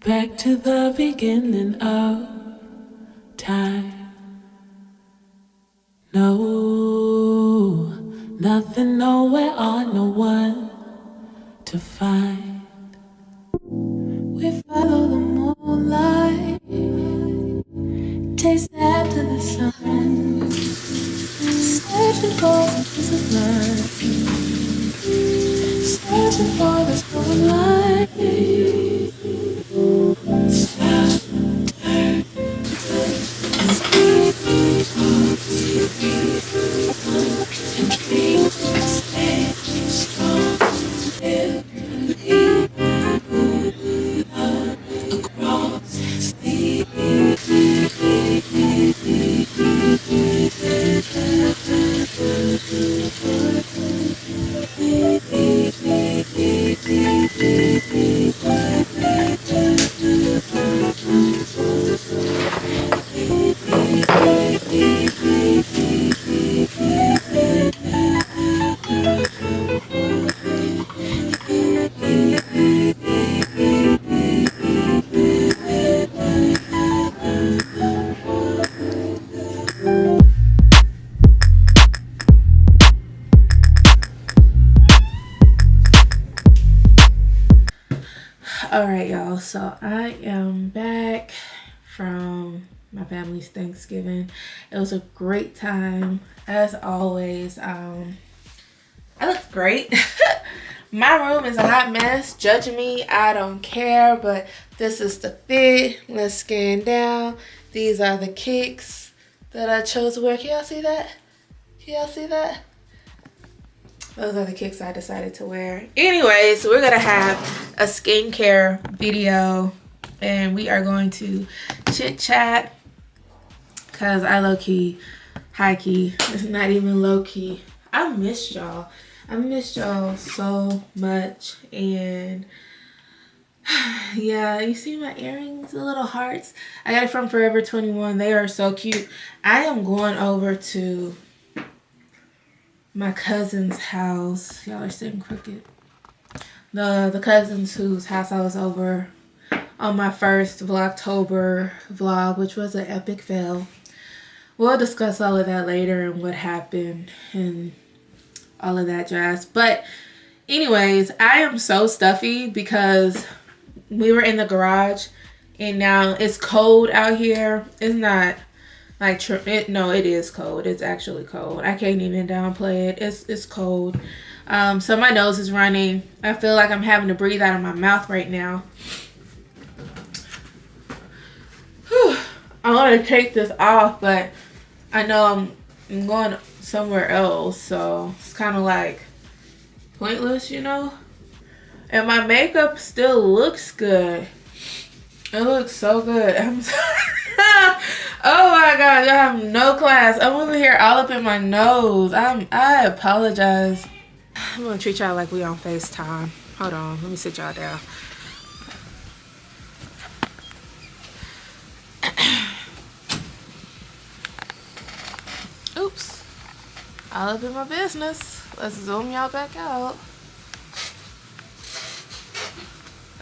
Back to the beginning of time. No, nothing, nowhere, or no one to find. We follow the moonlight, chase after the sun, searching for the peace of mind, searching for the moonlight. Alright, y'all, so I am back from my family's Thanksgiving. It was a great time, as always. I look great. My room is a hot mess. Judging me, I don't care, but this is the fit. Let's scan down. These are the kicks that I chose to wear. Can y'all see that? Can y'all see that? Those are the kicks I decided to wear. Anyways, so we're gonna have a skincare video and we are going to chit chat because I low-key, high-key, it's not even low-key. I missed y'all. I missed y'all so much. And yeah, you see my earrings, the little hearts? I got it from Forever 21. They are so cute. I am going over to my cousin's house. Y'all are sitting crooked. The cousins whose house I was over on my first Vlogtober vlog, which was an epic fail. We'll discuss all of that later and what happened and all of that jazz. But anyways, I am so stuffy because we were in the garage and now it's cold out here. It's not like no, it is cold. It's actually cold. I can't even downplay it. It's cold. So my nose is running. I feel like I'm having to breathe out of my mouth right now. Whew. I want to take this off, but I know I'm going somewhere else, so it's kind of like pointless, you know. And my makeup still looks good. It looks so good. I'm sorry. Oh my god, I have no class. I'm over here all up in my nose. I apologize. I'm gonna treat y'all like we on FaceTime. Hold on, let me sit y'all down. Oops. All up in my business. Let's zoom y'all back out.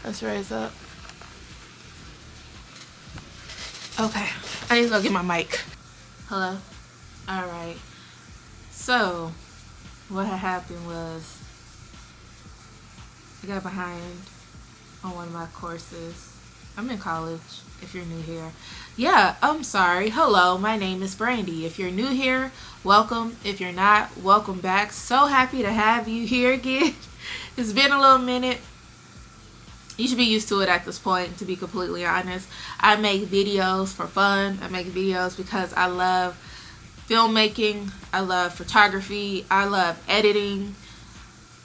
Let's raise up. Okay, I need to go get my mic. Hello? Alright. So, what had happened was I got behind on one of my courses. I'm in college, if you're new here. Yeah, I'm sorry. Hello, my name is Brandy. If you're new here, welcome. If you're not, welcome back. So happy to have you here again. It's been a little minute. You should be used to it at this point, to be completely honest. I make videos for fun. I make videos because I love filmmaking. I love photography. I love editing.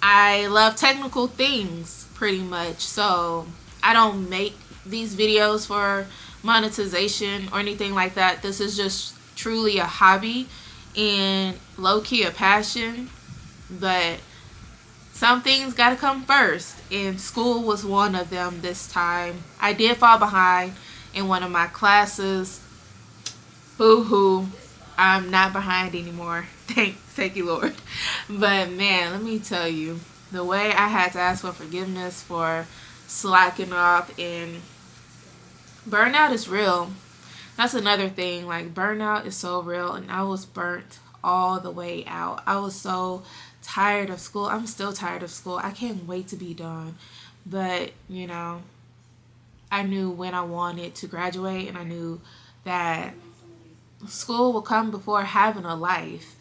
I love technical things, pretty much. So I don't make these videos for monetization or anything like that. This is just truly a hobby and low-key a passion. But some things gotta come first, and school was one of them this time. I did fall behind in one of my classes. Boo-hoo. I'm not behind anymore. Thank you, Lord. But man, let me tell you, the way I had to ask for forgiveness for slacking off and Burnout is real. That's another thing. Like, burnout is so real, and I was burnt all the way out. I was so tired of school. I'm still tired of school. I can't wait to be done. But, you know, I knew when I wanted to graduate, and I knew that school will come before having a life.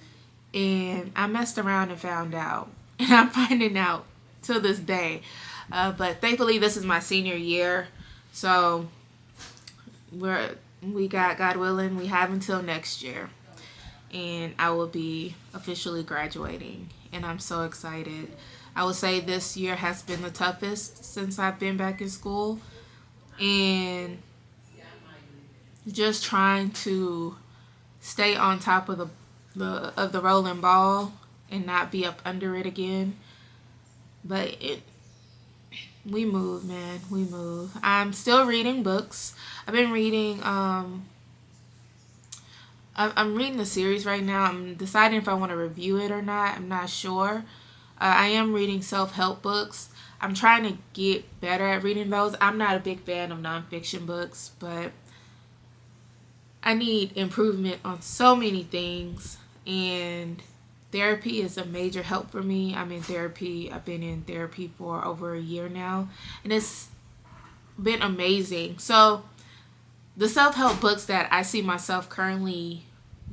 And I messed around and found out. And I'm finding out to this day. But thankfully, this is my senior year. So we got, God willing, we have until next year. And I will be officially graduating. And I'm so excited. I would say this year has been the toughest since I've been back in school. And just trying to stay on top of the rolling ball and not be up under it again. But we move, man. We move. I'm still reading books. I've been reading I'm reading the series right now. I'm deciding if I want to review it or not. I'm not sure. I am reading self-help books. I'm trying to get better at reading those. I'm not a big fan of nonfiction books, but I need improvement on so many things. And therapy is a major help for me. I'm in therapy. I've been in therapy for over a year now, and it's been amazing. So the self-help books that I see myself currently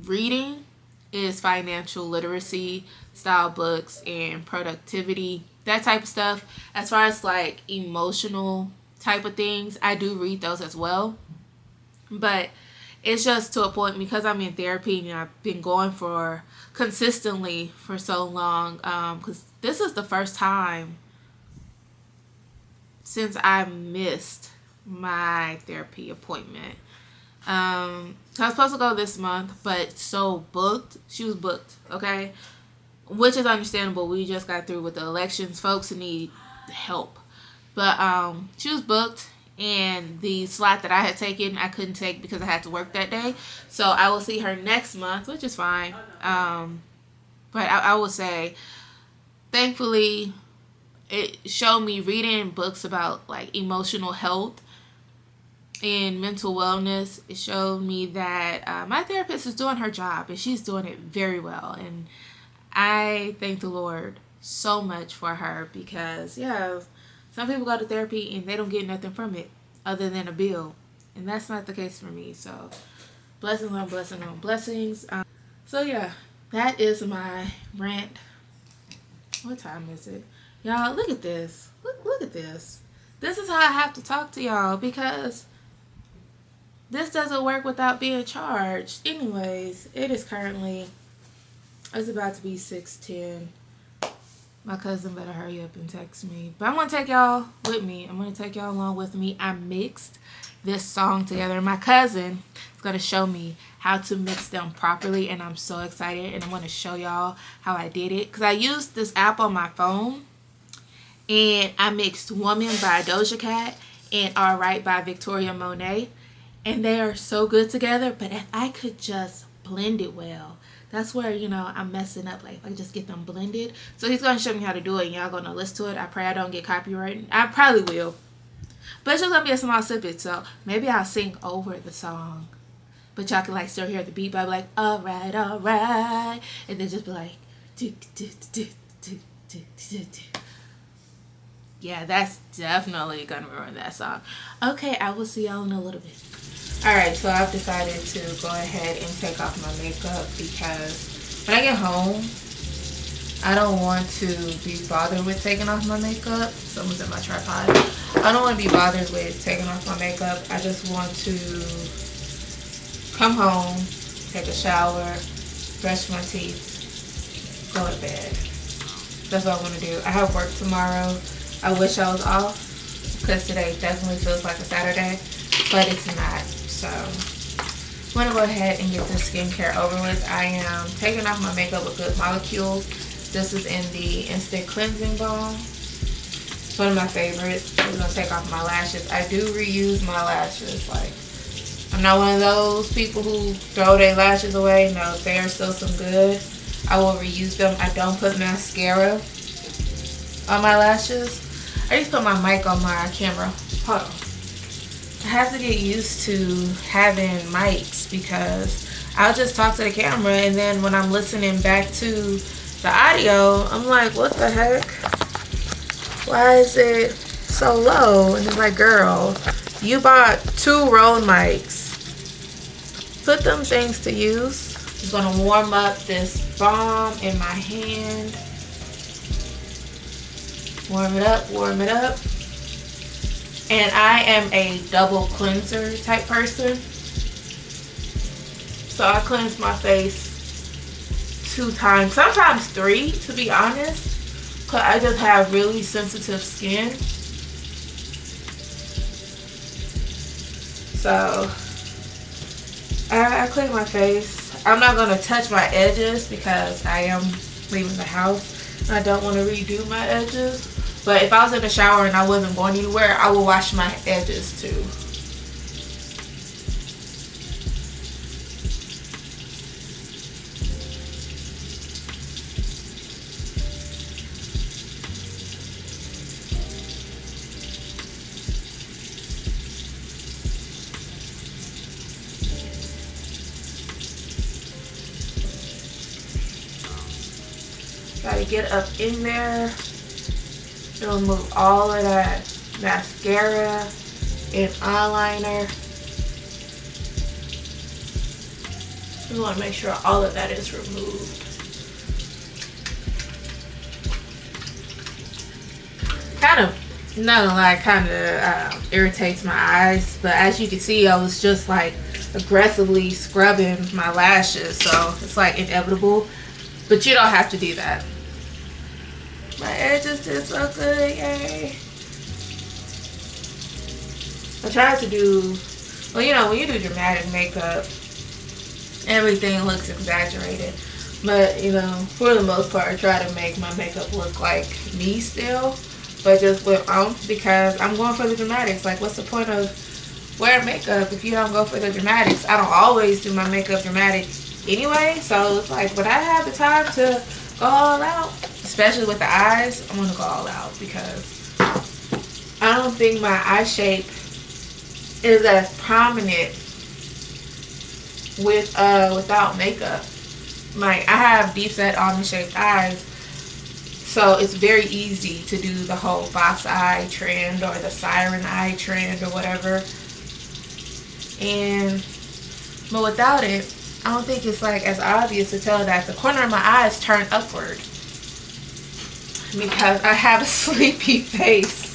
reading is financial literacy style books and productivity, that type of stuff. As far as like emotional type of things, I do read those as well. But it's just to a point, because I'm in therapy and I've been going for consistently for so long, because this is the first time since I missed my therapy appointment. So I was supposed to go this month, but so booked. She was booked, okay? Which is understandable. We just got through with the elections. Folks need help. But she was booked, and the slot that I had taken, I couldn't take because I had to work that day. So I will see her next month, which is fine. But I will say, thankfully, it showed me reading books about like emotional health and mental wellness. It showed me that my therapist is doing her job, and she's doing it very well. And I thank the Lord so much for her, because yeah, some people go to therapy and they don't get nothing from it other than a bill, and that's not the case for me. So blessings on blessings on blessings. So yeah, that is my rant. What time is it? Y'all, look at this. Look at this. This is how I have to talk to y'all, because this doesn't work without being charged. Anyways, it is currently, it's about to be 6:10. My cousin better hurry up and text me. But I'm going to take y'all with me. I'm going to take y'all along with me. I mixed this song together. My cousin is going to show me how to mix them properly, and I'm so excited. And I'm going to show y'all how I did it, because I used this app on my phone, and I mixed Woman by Doja Cat and Alright by Victoria Monet. And they are so good together. But if I could just blend it well, that's where, you know, I'm messing up. Like, if I could just get them blended. So he's going to show me how to do it, and y'all going to listen to it. I pray I don't get copyrighted. I probably will. But it's just going to be a small snippet. So maybe I'll sing over the song. But y'all can, like, still hear the beat. But I'll be like, alright, alright. And then just be like, do, do, do, do, do, do, do. Yeah, that's definitely going to ruin that song. Okay, I will see y'all in a little bit. Alright, so I've decided to go ahead and take off my makeup, because when I get home, I don't want to be bothered with taking off my makeup. Someone's at my tripod. I don't want to be bothered with taking off my makeup. I just want to come home, take a shower, brush my teeth, go to bed. That's what I want to do. I have work tomorrow. I wish I was off, because today definitely feels like a Saturday, but it's not. So I'm going to go ahead and get this skincare over with. I am taking off my makeup with Good Molecules. This is in the Instant Cleansing Balm. It's one of my favorites. I'm going to take off my lashes. I do reuse my lashes. Like, I'm not one of those people who throw their lashes away. No, if they are still some good, I will reuse them. I don't put mascara on my lashes. I just put my mic on my camera. Hold on. I have to get used to having mics because I'll just talk to the camera, and then when I'm listening back to the audio, I'm like, what the heck? Why is it so low? And it's like, girl, you bought 2 Rode mics. Put them things to use. Just gonna warm up this balm in my hand. Warm it up, warm it up. And I am a double cleanser type person. So I cleanse my face 2 times, sometimes 3 to be honest. Cause I just have really sensitive skin. So I clean my face. I'm not gonna touch my edges because I am leaving the house. I don't want to redo my edges. But if I was in the shower and I wasn't going anywhere, I would wash my edges too. Gotta get up in there. Remove all of that mascara and eyeliner. We want to make sure all of that is removed. Kind of, not gonna lie, kind of irritates my eyes. But as you can see, I was just like aggressively scrubbing my lashes, so it's like inevitable. But you don't have to do that. My edges did so good, yay. I tried to do, well, you know, when you do dramatic makeup, everything looks exaggerated. But, you know, for the most part, I try to make my makeup look like me still. But just with because I'm going for the dramatics. Like, what's the point of wearing makeup if you don't go for the dramatics? I don't always do my makeup dramatic anyway. So it's like, when I have the time to go all out, especially with the eyes, I'm gonna go all out because I don't think my eye shape is as prominent with without makeup. Like, I have deep set almond shaped eyes, so it's very easy to do the whole fox eye trend or the siren eye trend or whatever. But without it, I don't think it's like as obvious to tell that the corner of my eyes turn upward because I have a sleepy face.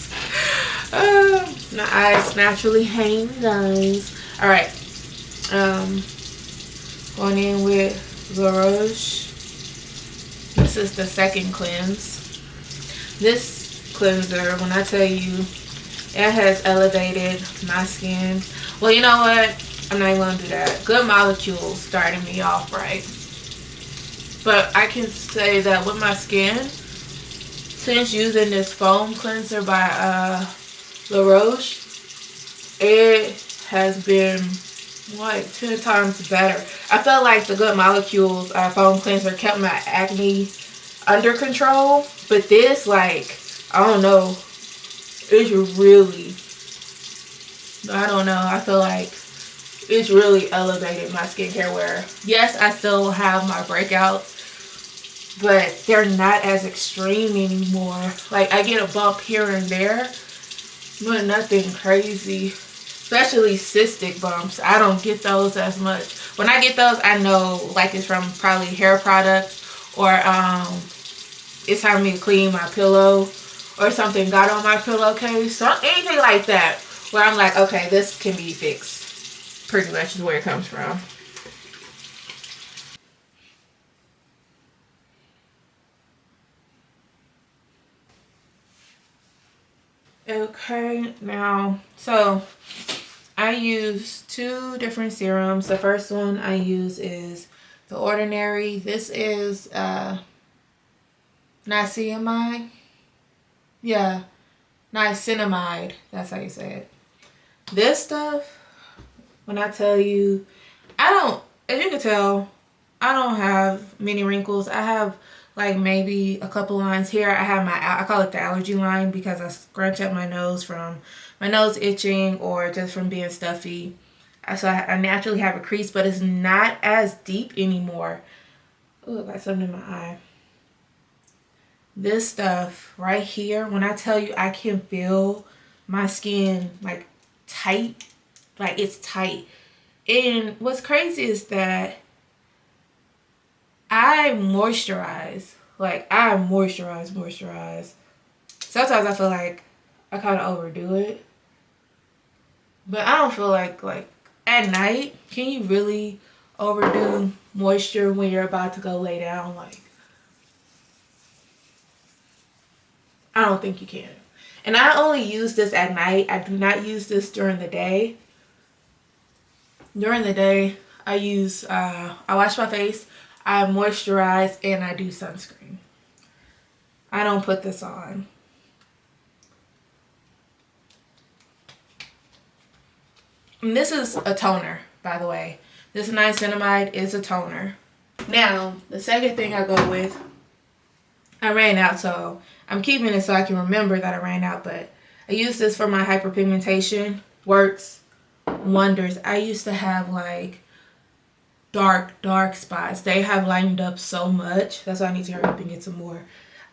My eyes naturally hang, guys. All right, going in with La Roche. This is the second cleanse. This cleanser, when I tell you, it has elevated my skin. Well, you know what? I'm not even gonna do that. Good Molecules started me off right. But I can say that with my skin, since using this foam cleanser by La Roche, it has been like 10 times better. I felt like the Good Molecules foam cleanser kept my acne under control. But this, like, I don't know, it's really, I don't know, I feel like it's really elevated my skincare wear. Yes, I still have my breakouts, but they're not as extreme anymore. Like, I get a bump here and there, but nothing crazy. Especially cystic bumps. I don't get those as much. When I get those, I know like it's from probably hair products, or it's time for me to clean my pillow, or something got on my pillowcase. So anything like that where I'm like, okay, this can be fixed. Pretty much is where it comes from. Okay, now, so I use 2 different serums. The first one I use is The Ordinary. This is niacinamide. Yeah, niacinamide. That's how you say it. This stuff, when I tell you, I don't, as you can tell, I don't have many wrinkles. I have like maybe a couple lines here. I have I call it the allergy line because I scrunch up my nose from my nose itching or just from being stuffy. So I naturally have a crease, but it's not as deep anymore. Oh, I got something in my eye. This stuff right here, when I tell you I can feel my skin like tight, like it's tight. And what's crazy is that I moisturize. Like I moisturize. Sometimes I feel like I kind of overdo it. But I don't feel like at night, can you really overdo moisture when you're about to go lay down? Like, I don't think you can. And I only use this at night. I do not use this during the day. During the day, I use, I wash my face, I moisturize, and I do sunscreen. I don't put this on. And this is a toner, by the way. This niacinamide is a toner. Now, the second thing I go with, I ran out, so I'm keeping it so I can remember that I ran out, but I use this for my hyperpigmentation. Works wonders. I used to have like dark spots. They have lightened up so much. That's why I need to hurry up and get some more.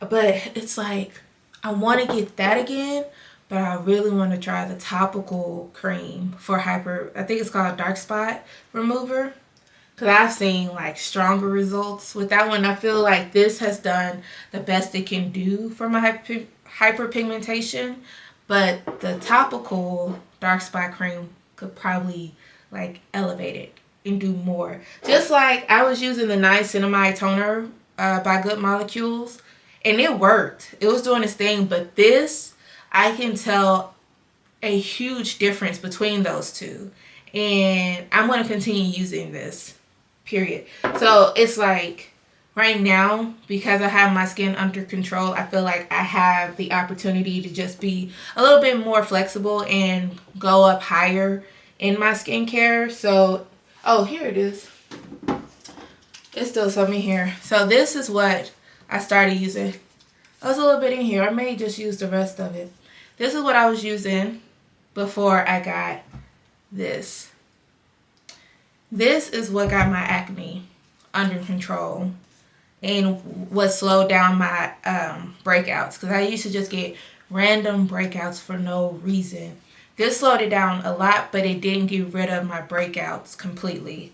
But it's like, I want to get that again, but I really want to try the topical cream for I think it's called dark spot remover. Because I've seen like stronger results with that one. I feel like this has done the best it can do for my hyperpigmentation. But the topical dark spot cream could probably like elevate it and do more. Just like I was using the niacinamide toner by Good Molecules. And it worked. It was doing its thing. But this, I can tell a huge difference between those two. And I'm going to continue using this. Period. So it's like right now, because I have my skin under control, I feel like I have the opportunity to just be a little bit more flexible and go up higher in my skincare. So, oh, here it is. It's still something here. So this is what I started using. There's a little bit in here. I may just use the rest of it. This is what I was using before I got this. This is what got my acne under control and what slowed down my breakouts. Because I used to just get random breakouts for no reason. This slowed it down a lot, but it didn't get rid of my breakouts completely.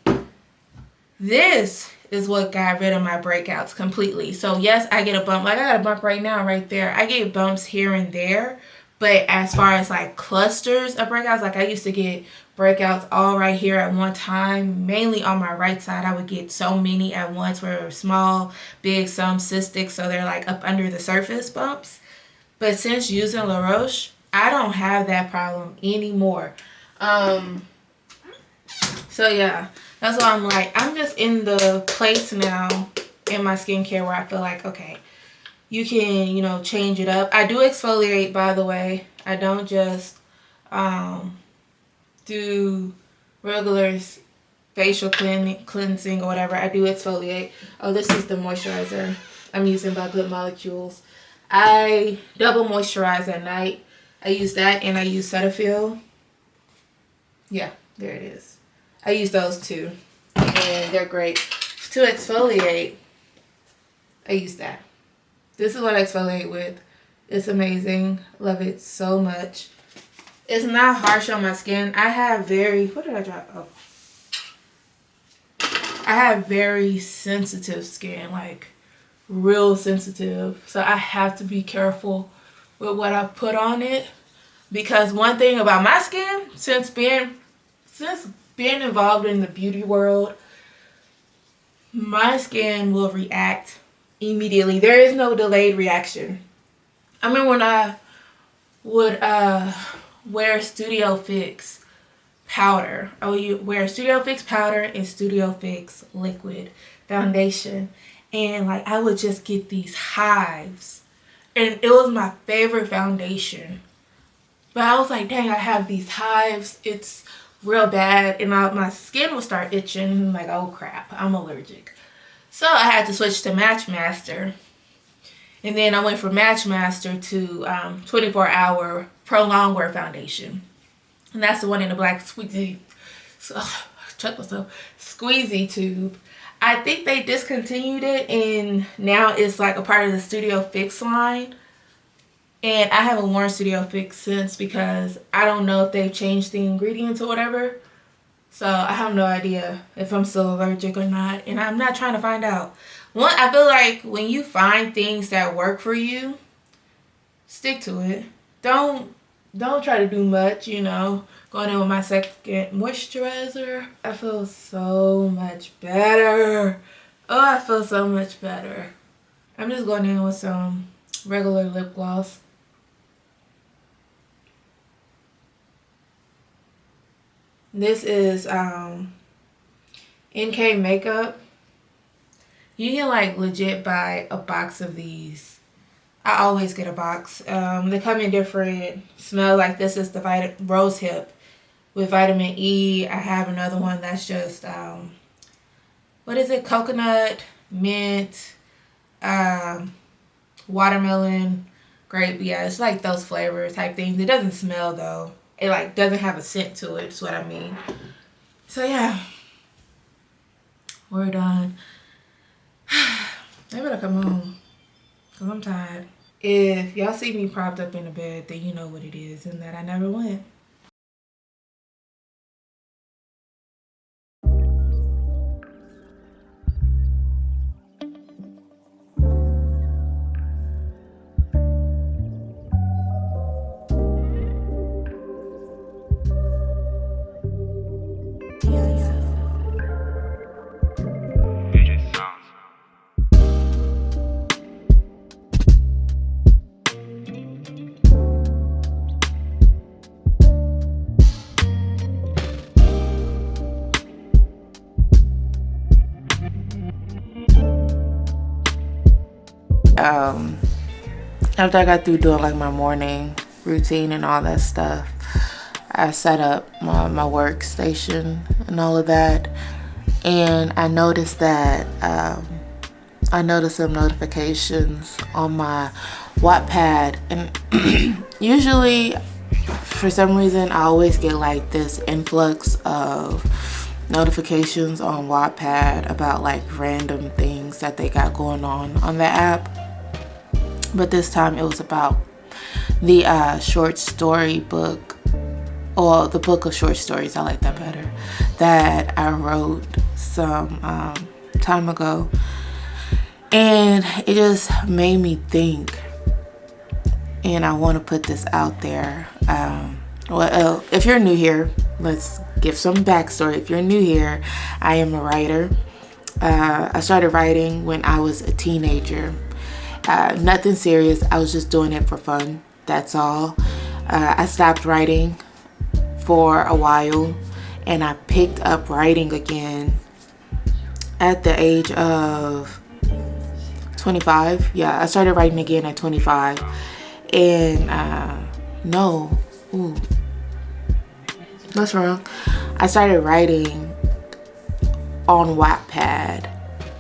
This is what got rid of my breakouts completely. So yes, I get a bump. Like I got a bump right now, right there. I get bumps here and there. But as far as like clusters of breakouts, like I used to get breakouts all right here at one time, mainly on my right side. I would get so many at once where they were small, big, some cystic, so they're like up under the surface bumps. But since using La Roche, I don't have that problem anymore. So yeah, that's why I'm like, I'm just in the place now in my skincare where I feel like, okay, you can, you know, change it up. I do exfoliate, by the way. I don't just do regular facial cleansing or whatever. I do exfoliate. Oh, this is the moisturizer I'm using by Good Molecules. I double moisturize at night. I use that and I use Cetaphil. Yeah, there it is. I use those two and they're great. To exfoliate, I use that. This is what I exfoliate with. It's amazing. Love it so much. It's not harsh on my skin. I have very, what did I drop? Oh. I have very sensitive skin, like real sensitive. So I have to be careful with what I put on it. Because one thing about my skin, since being involved in the beauty world, my skin will react immediately. There is no delayed reaction. I remember when I would wear Studio Fix powder. I would wear Studio Fix powder and Studio Fix liquid foundation. And like I would just get these hives. And it was my favorite foundation. But I was like, dang, I have these hives. It's real bad. And my skin will start itching. I'm like, oh crap, I'm allergic. So I had to switch to Matchmaster. And then I went from Matchmaster to 24-hour Pro Longwear Foundation. And that's the one in the black squeezy, squeezy tube. I think they discontinued it and now it's like a part of the Studio Fix line. And I haven't worn Studio Fix since because I don't know if they've changed the ingredients or whatever. So I have no idea if I'm still allergic or not. And I'm not trying to find out. One, I feel like when you find things that work for you, stick to it. Don't try to do much, you know. Going in with my second moisturizer. I feel so much better. Oh, I feel so much better. I'm just going in with some regular lip gloss. This is NK Makeup. You can like legit buy a box of these. I always get a box. They come in different smells. Like this is the Rose Hip with vitamin E. I have another one that's just what is it? Coconut, mint, watermelon, grape. Yeah, it's like those flavors type things. It doesn't smell though. It like doesn't have a scent to it. That's what I mean. So yeah, we're done. I better come home because I'm tired. If y'all see me propped up in the bed, then you know what it is and that I never went. After I got through doing like my morning routine and all that stuff, I set up my workstation and all of that, and I noticed that I noticed some notifications on my Wattpad, and usually for some reason I always get like this influx of notifications on Wattpad about like random things that they got going on the app. But this time it was about the short story book, or the book of short stories, I like that better, that I wrote some time ago. And it just made me think, and I want to put this out there. Well, if you're new here, let's give some backstory. If you're new here, I am a writer. I started writing when I was a teenager. Nothing serious. I was just doing it for fun. That's all. I stopped writing for a while, and I picked up writing again at the age of 25. Yeah, I started writing again at 25. And no, ooh, what's wrong? I started writing on Wattpad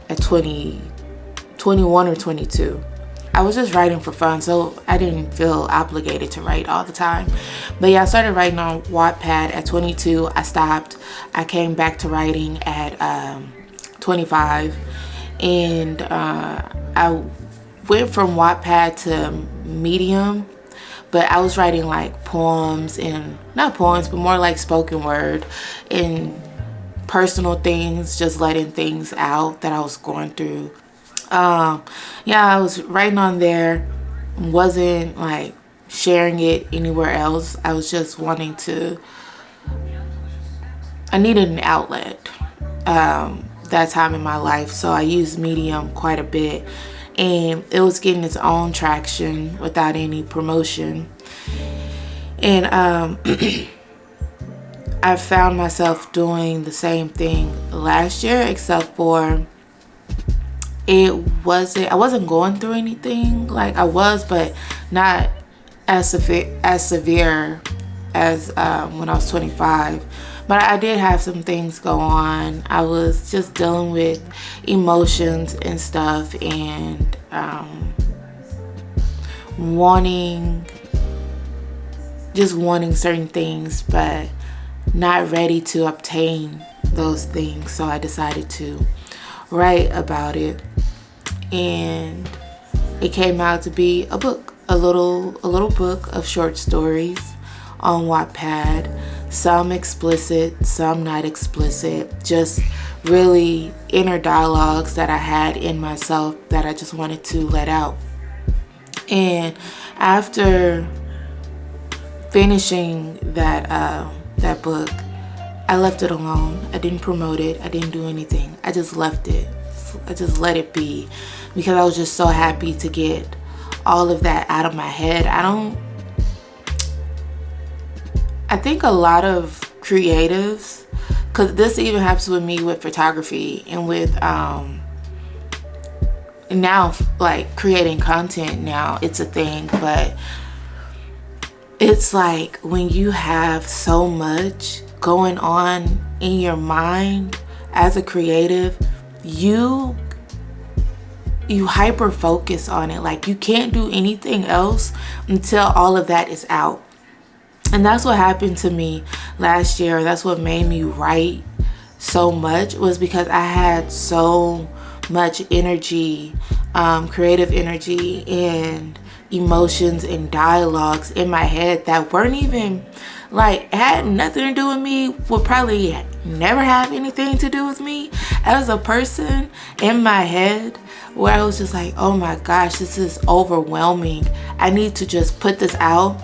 at 21 or 22. I was just writing for fun, so I didn't feel obligated to write all the time. But yeah, I started writing on Wattpad at 22. I stopped. I came back to writing at 25. And I went from Wattpad to Medium. But I was writing like poems, and not poems, but more like spoken word and personal things, just letting things out that I was going through. Yeah, I was writing on there, wasn't like sharing it anywhere else. I was just wanting to, I needed an outlet that time in my life, so I used Medium quite a bit, and it was getting its own traction without any promotion. And I found myself doing the same thing last year, except for I wasn't going through anything. Like I was, but not as severe as when I was 25. But I did have some things go on. I was just dealing with emotions and stuff, and wanting certain things, but not ready to obtain those things. So I decided to write about it, and it came out to be a book, a little book of short stories on Wattpad. Some explicit, some not explicit, just really inner dialogues that I had in myself that I just wanted to let out. And after finishing that book, I left it alone. I didn't promote it. I didn't do anything. I just left it. I just let it be, because I was just so happy to get all of that out of my head. I think a lot of creatives, because this even happens with me with photography and with now, like, creating content now, it's a thing. But it's like when you have so much going on in your mind as a creative, you hyper focus on it. Like, you can't do anything else until all of that is out. And that's what happened to me last year. That's what made me write so much, was because I had so much energy, creative energy and emotions and dialogues in my head that weren't even, like, had nothing to do with me, would probably never have anything to do with me as a person, in my head, where I was just like, oh my gosh, this is overwhelming. I need to just put this out.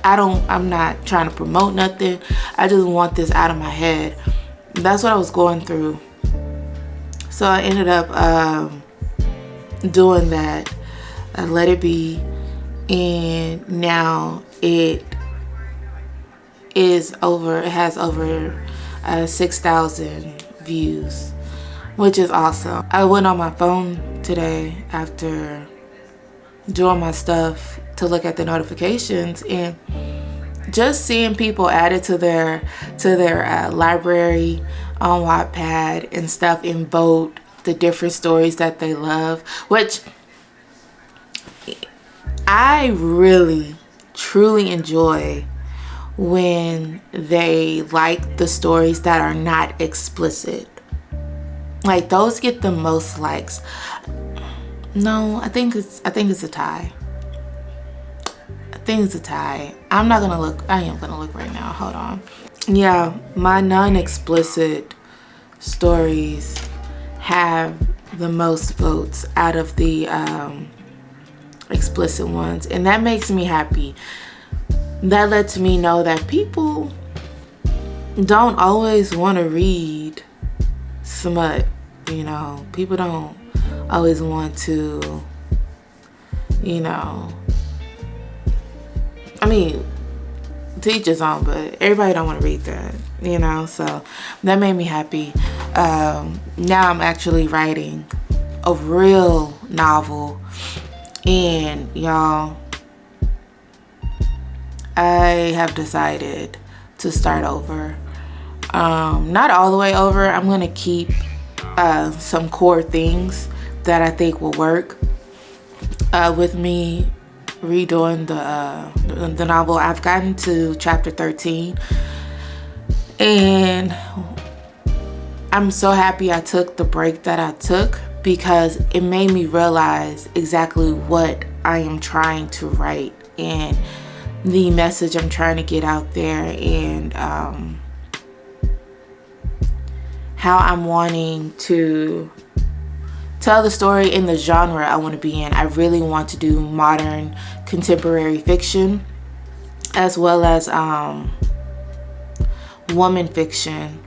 I'm not trying to promote nothing. I just want this out of my head. That's what I was going through. So I ended up doing that. I let it be. And now it has over 6,000 views, which is awesome. I went on my phone today after doing my stuff to look at the notifications, and just seeing people added to their library on Wattpad and stuff, and vote the different stories that they love, which I really truly enjoy when they like the stories that are not explicit. Like, those get the most likes. No, I think it's a tie. I think it's a tie. I am gonna look right now. Hold on. Yeah, my non-explicit stories have the most votes out of the explicit ones, and that makes me happy. That lets me know that people don't always want to read smut. You know, people don't always want to, you know, I mean, to each his own, but everybody don't want to read that, you know. So that made me happy. Now I'm actually writing a real novel, and y'all, I have decided to start over. Not all the way over. I'm gonna keep some core things that I think will work with me redoing the novel. I've gotten to chapter 13, and I'm so happy I took the break that I took, because it made me realize exactly what I am trying to write and the message I'm trying to get out there, and how I'm wanting to tell the story in the genre I want to be in. I really want to do modern contemporary fiction, as well as woman fiction.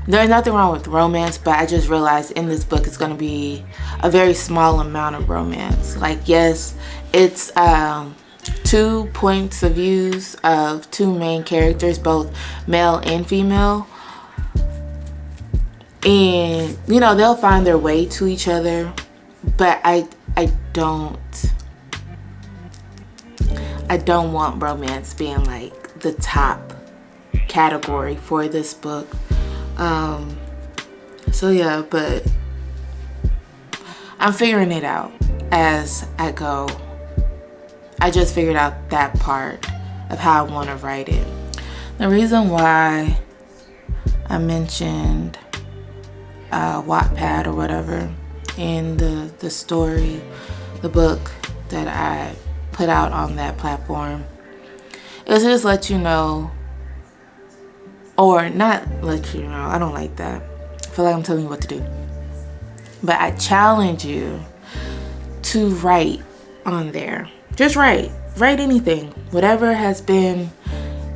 There's nothing wrong with romance, but I just realized in this book it's going to be a very small amount of romance. Like, yes, it's 2 points of views of 2 main characters, both male and female, and you know, they'll find their way to each other, but I don't want romance being like the top category for this book. So yeah, but I'm figuring it out as I go. I just figured out that part of how I want to write it. The reason why I mentioned Wattpad or whatever in the story, the book that I put out on that platform, is to just let you know, or not let you know, I don't like that. I feel like I'm telling you what to do. But I challenge you to write on there. Just write anything, whatever has been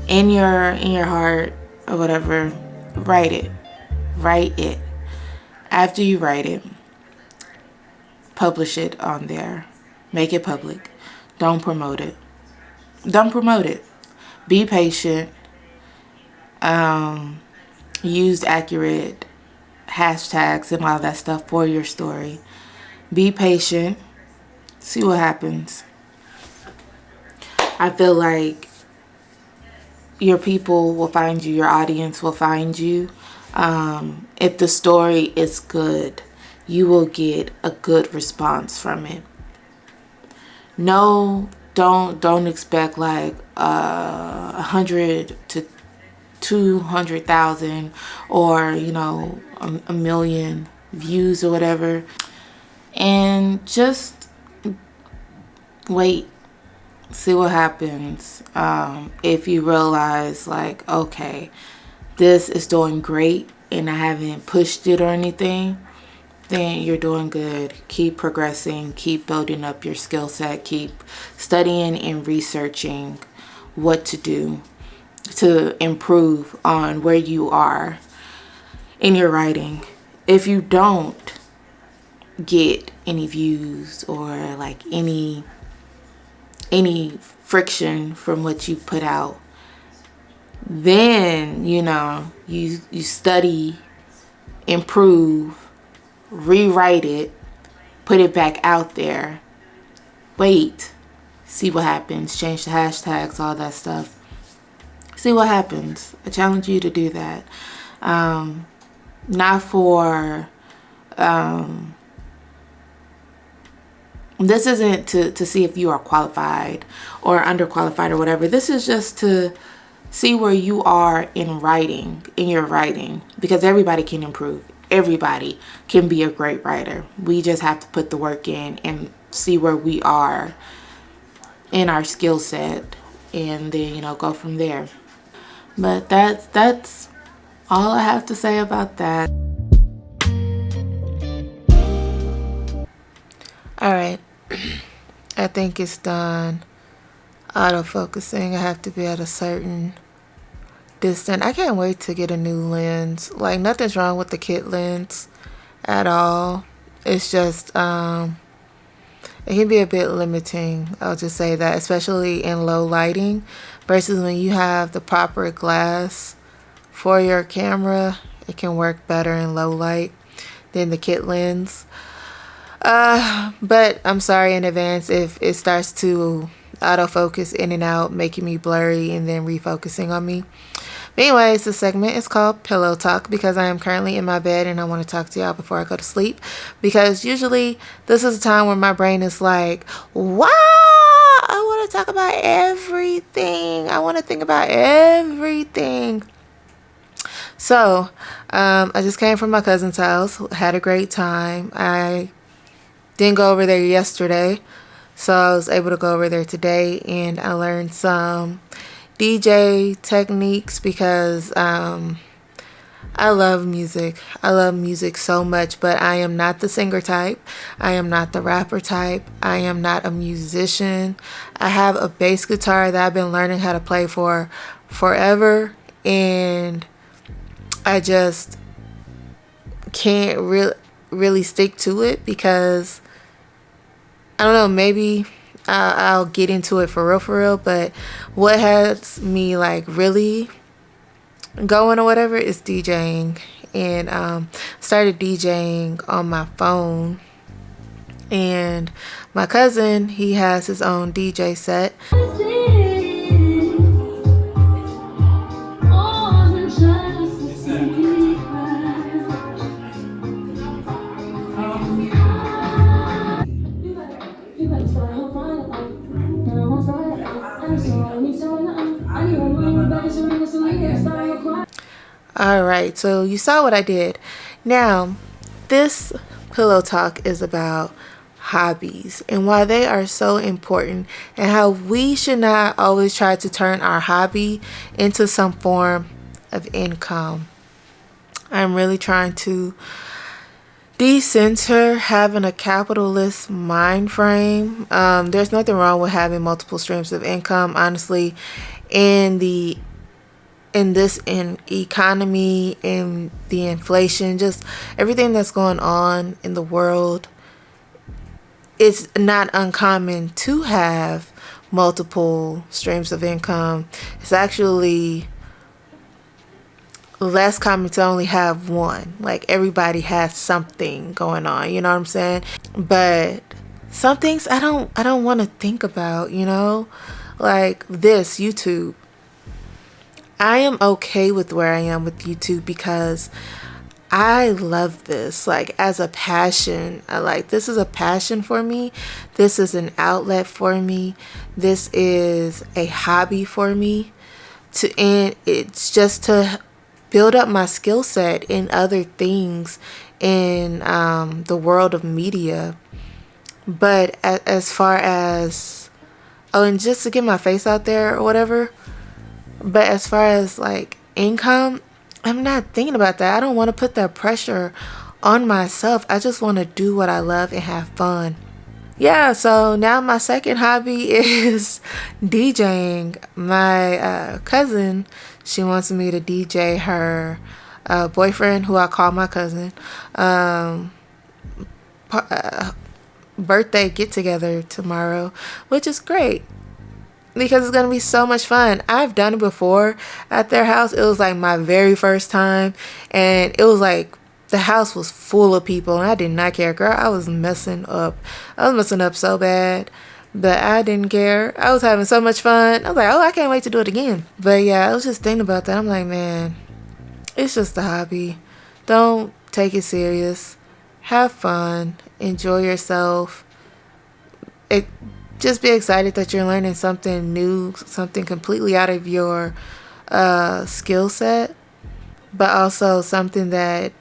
in your heart or whatever. Write it. After you write it, publish it on there. Make it public. Don't promote it. Be patient. Use accurate hashtags and all that stuff for your story. Be patient. See what happens. I feel like your people will find you. Your audience will find you. If the story is good, you will get a good response from it. No, don't expect like 100 to 200,000 or a million views or whatever, and just wait, see what happens. If you realize like, okay, this is doing great and I haven't pushed it or anything, then you're doing good. Keep progressing, keep building up your skill set, keep studying and researching what to do to improve on where you are in your writing. If you don't get any views or like any friction from what you put out, then you study, improve, rewrite it, put it back out there, wait, see what happens, change the hashtags, all that stuff. See what happens. I challenge you to do that. Not for this isn't to see if you are qualified or underqualified or whatever. This is just to see where you are in your writing, because everybody can improve. Everybody can be a great writer. We just have to put the work in and see where we are in our skill set, and then go from there. But that's all I have to say about that. All right, I think it's done autofocusing. I have to be at a certain distance. I can't wait to get a new lens. Like, nothing's wrong with the kit lens at all. It's just it can be a bit limiting, I'll just say that, especially in low lighting, versus when you have the proper glass for your camera. It can work better in low light than the kit lens. But I'm sorry in advance if it starts to autofocus in and out, making me blurry and then refocusing on me. But anyways, this segment is called Pillow Talk because I am currently in my bed and I want to talk to y'all before I go to sleep, because usually this is a time where my brain is like, wow, I want to talk about everything. I want to think about everything. So I just came from my cousin's house, had a great time. I didn't go over there yesterday, so I was able to go over there today, and I learned some DJ techniques because I love music. I love music so much, but I am not the singer type. I am not the rapper type. I am not a musician. I have a bass guitar that I've been learning how to play for forever, and I just can't really stick to it because I don't know, maybe I'll get into it for real, but what has me like really going or whatever is DJing. And started DJing on my phone, and my cousin, he has his own DJ set. Alright, so you saw what I did. Now, this pillow talk is about hobbies and why they are so important, and how we should not always try to turn our hobby into some form of income. I'm really trying to decenter having a capitalist mind frame. There's nothing wrong with having multiple streams of income, honestly. In this economy, in the inflation, just everything that's going on in the world, it's not uncommon to have multiple streams of income. It's actually less common to only have one. Like, everybody has something going on, you know what I'm saying? But some things I don't want to think about, you know? Like this YouTube. I am okay with where I am with YouTube because I love this, like, as a passion. This is a passion for me. This is an outlet for me. This is a hobby for me. And it's just to build up my skill set in other things in the world of media. But as far as, and just to get my face out there or whatever. But as far as like income, I'm not thinking about that. I don't want to put that pressure on myself. I just want to do what I love and have fun. Yeah, so now my second hobby is DJing. My cousin, she wants me to DJ her boyfriend, who I call my cousin, birthday get together tomorrow, which is great because it's going to be so much fun. I've done it before at their house. It was like my very first time, and it was like the house was full of people, and I did not care. Girl, I was messing up. I was messing up so bad, but I didn't care. I was having so much fun. I was like, oh, I can't wait to do it again. But yeah, I was just thinking about that. I'm like, man, it's just a hobby. Don't take it serious. Have fun. Enjoy yourself. Just be excited that you're learning something new, something completely out of your skill set, but also something that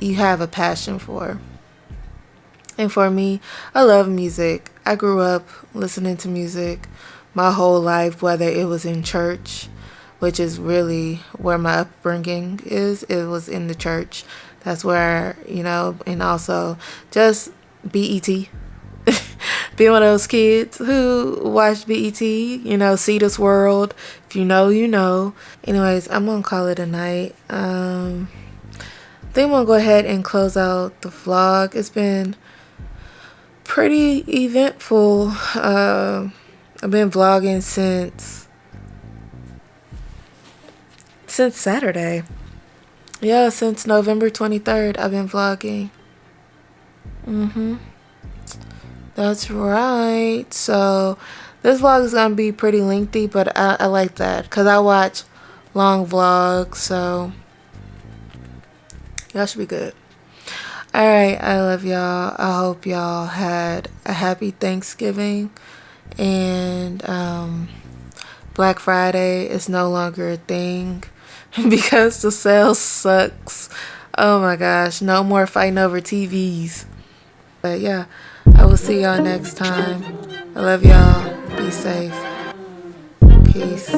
you have a passion for. And for me, I love music. I grew up listening to music my whole life, whether it was in church, which is really where my upbringing is. It was in the church. That's where, and also just BET. Being one of those kids who watched BET, See This World. If you know, you know. Anyways, I'm going to call it a night. Then we'll go ahead and close out the vlog. It's been pretty eventful. I've been vlogging since Saturday. Yeah, since November 23rd, I've been vlogging. That's right. So this vlog is going to be pretty lengthy, but I like that because I watch long vlogs, so y'all should be good. Alright, I love y'all. I hope y'all had a happy Thanksgiving, and Black Friday is no longer a thing because the sale sucks. Oh my gosh, no more fighting over TVs. But yeah, I will see y'all next time. I love y'all. Be safe. Peace.